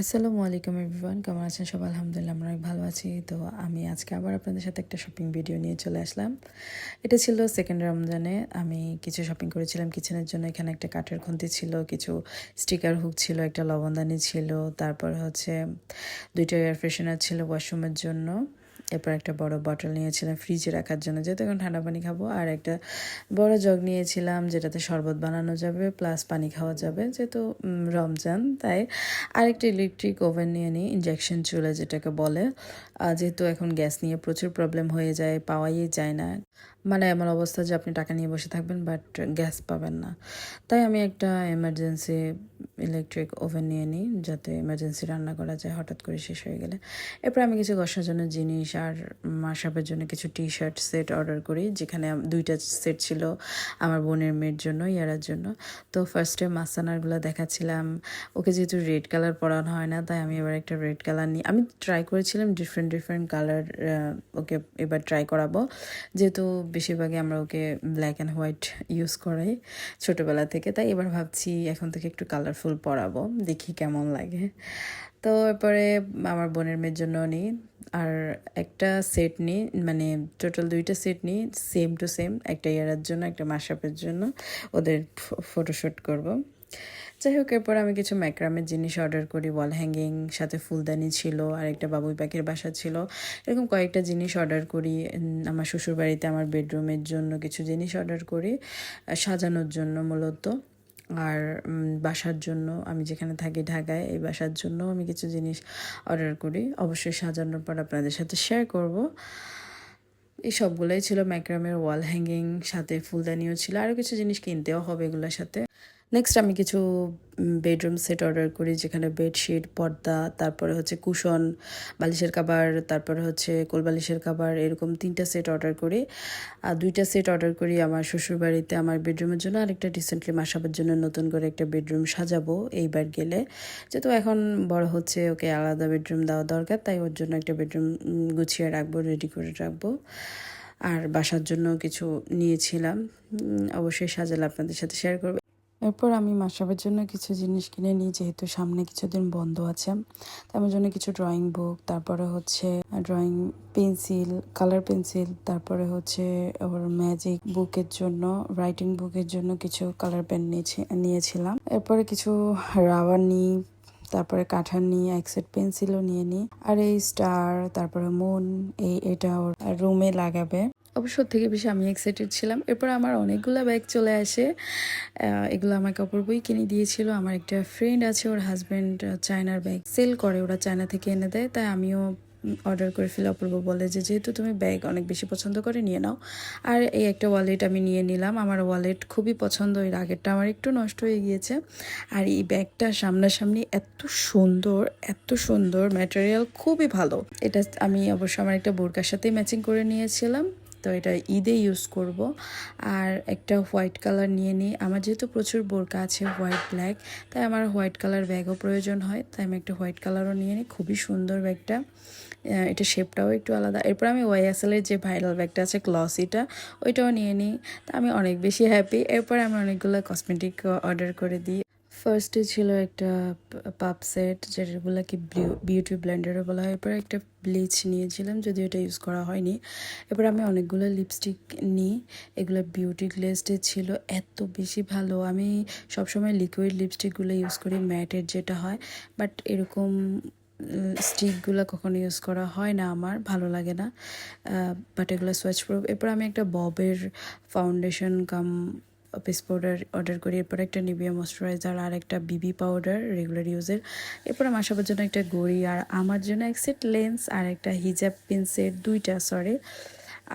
আসসালামু আলাইকুম এভরিওয়ান, কেমন আছেন সবাই? আলহামদুলিল্লাহ আমরা অনেক ভালো আছি। তো আমি আজকে আবার আপনাদের সাথে একটা শপিং ভিডিও নিয়ে চলে আসলাম। এটা ছিল সেকেন্ড রমজানে আমি কিছু শপিং করেছিলাম কিচেনের জন্য। এখানে একটা কাঠের খুন্তি ছিল, কিছু স্টিকার হুক ছিল, একটা লবণদানি ছিল, তারপর হচ্ছে 2টা এয়ার ফ্রেশনার ছিল ওয়াশরুমের জন্য। এরপর একটা বড় বটল নিয়েছিলাম ফ্রিজে রাখার জন্য, যেহেতু এখন ঠান্ডা পানি খাবো। আর একটা বড় জগ নিয়েছিলাম যেটাতে শরবত বানানো যাবে প্লাস পানি খাওয়া যাবে, যেহেতু রমজান তাই। আরেকটা ইলেকট্রিক ওভেন নিয়ে নিই, ইন্ডাকশন চুলা যেটাকে বলে। যেহেতু এখন গ্যাস নিয়ে প্রচুর প্রবলেম হয়ে যায়, পাওয়াই যায় না। মানে এমন অবস্থা যে আপনি টাকা নিয়ে বসে থাকবেন বাট গ্যাস পাবেন না। তাই আমি একটা এমার্জেন্সি ইলেকট্রিক ওভেন নিয়ে নিই, যাতে এমার্জেন্সি রান্না করা যায় হঠাৎ করে শেষ হয়ে গেলে। এরপর আমি কিছু গসার জন্য জিনিস আর মাসাবের জন্য কিছু টি শার্ট সেট অর্ডার করি, যেখানে 2টা সেট ছিল আমার বোনের মেয়ের জন্য, ইয়ারার জন্য। তো ফার্স্টে মাসানারগুলো দেখাচ্ছিলাম। ওকে যেহেতু রেড কালার পরানো হয় না, তাই আমি এবার একটা রেড কালার নিই। আমি ট্রাই করেছিলাম ডিফারেন্ট ডিফারেন্ট কালার, ওকে এবার ট্রাই করাবো। যেহেতু বেশিরভাগই আমরা okay black and white use করাই ছোটোবেলা থেকে, তাই এবার ভাবছি এখন থেকে একটু কালারফুল পরাবো, দেখি কেমন লাগে। তো এরপরে আমার বোনের মেয়ের জন্য নিই আর একটা সেট নিই, মানে টোটাল 2টা সেট নিই, সেম টু সেম, একটা ইয়ারার জন্য একটা মাশরাফের জন্য, ওদের ফটোশ্যুট করব। যাই হোক, এরপর আমি কিছু ম্যাক্রামের জিনিস অর্ডার করি, ওয়াল হ্যাঙ্গিং, সাথে ফুলদানি ছিল আর একটা বাবুই পাখির বাসা ছিল। এরকম কয়েকটা জিনিস অর্ডার করি। আমার শ্বশুরবাড়িতে আমার বেডরুমের জন্য কিছু জিনিস অর্ডার করি, সাজানোর জন্য মূলত। আর বাসার জন্য, আমি যেখানে থাকি ঢাকায়, এই বাসার জন্য আমি কিছু জিনিস অর্ডার করি, অবশ্যই সাজানোর পর আপনাদের সাথে শেয়ার করব। এই সবগুলোই ছিল ম্যাক্রামের ওয়াল হ্যাঙ্গিং, সাথে ফুলদানিও ছিল, আরও কিছু জিনিস কিনতেও হবে এগুলোর সাথে। নেক্সট আমি কিছু বেডরুম সেট অর্ডার করি, যেখানে বেডশিট, পর্দা, তারপরে হচ্ছে কুশন, বালিশের কাভার, তারপরে হচ্ছে কোলবালিশের কাভার, এরকম 3টা সেট অর্ডার করি। আর 2টা সেট অর্ডার করি আমার শ্বশুরবাড়িতে আমার বেডরুমের জন্য, আরেকটা রিসেন্টলি মাসাবার জন্য নতুন করে একটা বেডরুম সাজাবো এইবার গেলে। যেহেতু এখন বড় হচ্ছে, ওকে আলাদা বেডরুম দেওয়া দরকার, তাই ওর জন্য একটা বেডরুম গুছিয়ে রাখবো, রেডি করে রাখবো। আর বাসার জন্য কিছু নিয়েছিলাম, অবশ্যই সাজালে আপনাদের সাথে শেয়ার করবো। এরপর আমি মাশরাফের জন্য কিছু জিনিস কিনে নিই, যেহেতু সামনে কিছুদিন বন্ধ আছে। তো আমার জন্য কিছু ড্রয়িং বুক, তারপরে হচ্ছে ড্রয়িং পেন্সিল, কালার পেন্সিল, তারপরে হচ্ছে ওর ম্যাজিক বুকের জন্য, রাইটিং বুকের জন্য কিছু কালার পেন নিয়েছিলাম। এরপরে কিছু রাবার নিই, তারপরে কাঠার নিয়ে এক সেট পেন্সিলও নিয়ে নিই। আর এই স্টার, তারপরে মুন, এটা ওর রুমে লাগাবে। অবশ্য ওর থেকে বেশি আমি এক্সাইটেড ছিলাম। এরপর আমার অনেকগুলো ব্যাগ চলে আসে। এগুলো আমাকে অপূর্বই কিনে দিয়েছিল। আমার একটা ফ্রেন্ড আছে, ওর হাজব্যান্ড চায়নার ব্যাগ সেল করে, ওরা চায়না থেকে এনে দেয়, তাই আমিও অর্ডার করে ফেলে। অপূর্ব বলে যে যেহেতু তুমি ব্যাগ অনেক বেশি পছন্দ করে নিয়ে নাও। আর এই একটা ওয়ালেট আমি নিয়ে নিলাম, আমার ওয়ালেট খুবই পছন্দ, এর আগেরটা আমার একটু নষ্ট হয়ে গিয়েছে। আর এই ব্যাগটা সামনাসামনি এত সুন্দর, এত সুন্দর, ম্যাটেরিয়াল খুবই ভালো। এটা আমি অবশ্য আমার একটা বোরকার সাথেই ম্যাচিং করে নিয়েছিলাম, তো এটা ঈদে ইউজ করব। আর একটা হোয়াইট কালার নিয়ে নিই, আমার যেহেতু প্রচুর বোরকা আছে হোয়াইট ব্ল্যাক, তাই আমার হোয়াইট কালার ব্যাগও প্রয়োজন হয়, তাই আমি একটা হোয়াইট কালারও নিয়ে নিই। খুবই সুন্দর ব্যাগটা, এটা শেপটাও একটু আলাদা। এরপর আমি ওয়াইএসএলের যে ভাইরাল ব্যাগটা আছে গ্লসিটা, ওইটাও নিয়ে নিই। তা আমি অনেক বেশি হ্যাপি। এরপর আমি অনেকগুলো কসমেটিক অর্ডার করে দিই। ফার্স্টে ছিল একটা পাপ সেট, যেগুলোকে বিউটি ব্লেন্ডারও বলা হয়। এরপর একটা ব্লিচ নিয়েছিলাম, যদিও এটা ইউজ করা হয়নি। এরপর আমি অনেকগুলো লিপস্টিক নিই, এগুলো বিউটি গ্লেজডে ছিল, এত বেশি ভালো। আমি সবসময় লিকুইড লিপস্টিকগুলো ইউজ করি, ম্যাটের যেটা হয়, বাট এরকম স্টিকগুলো কখনো ইউজ করা হয় না, আমার ভালো লাগে না, বাট এগুলো সোয়াচ প্রুফ। এরপর আমি একটা ববের foundation calm face powder order করি। এরপর একটা নিভিয়া ময়শ্চারাইজার আর একটা বিবি পাউডার রেগুলার ইউজের। এরপর আমার সবার জন্য একটা ঘড়ি, আর আমার জন্য এক সেট লেন্স আর একটা হিজাব পিন সেট, 2টা সরি।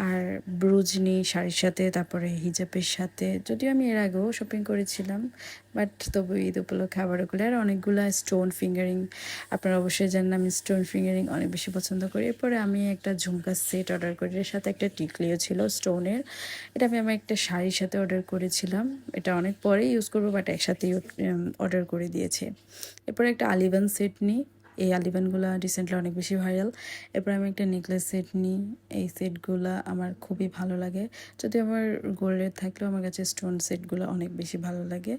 আর ব্রুজ নিই শাড়ির সাথে, তারপরে হিজাবের সাথে, যদিও আমি এর আগেও শপিং করেছিলাম, বাট তবু ঈদ উপলক্ষে আবার ওগুলো। আর অনেকগুলো স্টোন ফিঙ্গারিং, আপনারা অবশ্যই জানেন আমি স্টোন ফিঙ্গারিং অনেক বেশি পছন্দ করি। এরপরে আমি একটা ঝুমকা সেট অর্ডার করি, এর সাথে একটা টিকলিও ছিল স্টোনের। এটা আমি আমার একটা শাড়ির সাথে অর্ডার করেছিলাম, এটা অনেক পরেই ইউজ করবো, বাট একসাথেই অর্ডার করে দিয়েছে। এরপরে একটা আলিবান সেট নিই, এই আলিবানগুলো রিসেন্টলি অনেক বেশি ভাইরাল। এরপর আমি একটা নেকলেস সেট নিই। এই সেটগুলো আমার খুবই ভালো লাগে, যদি আমার গোল্ডের থাকলেও আমার কাছে স্টোন সেটগুলো অনেক বেশি ভালো লাগে।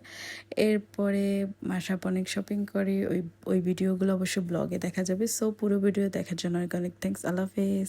এরপরে মাসাপ অনেক শপিং করি, ওই ভিডিওগুলো অবশ্য ব্লগে দেখা যাবে। সো পুরো ভিডিও দেখার জন্য অনেক অনেক থ্যাঙ্কস। আল্লাহ হাফেজ।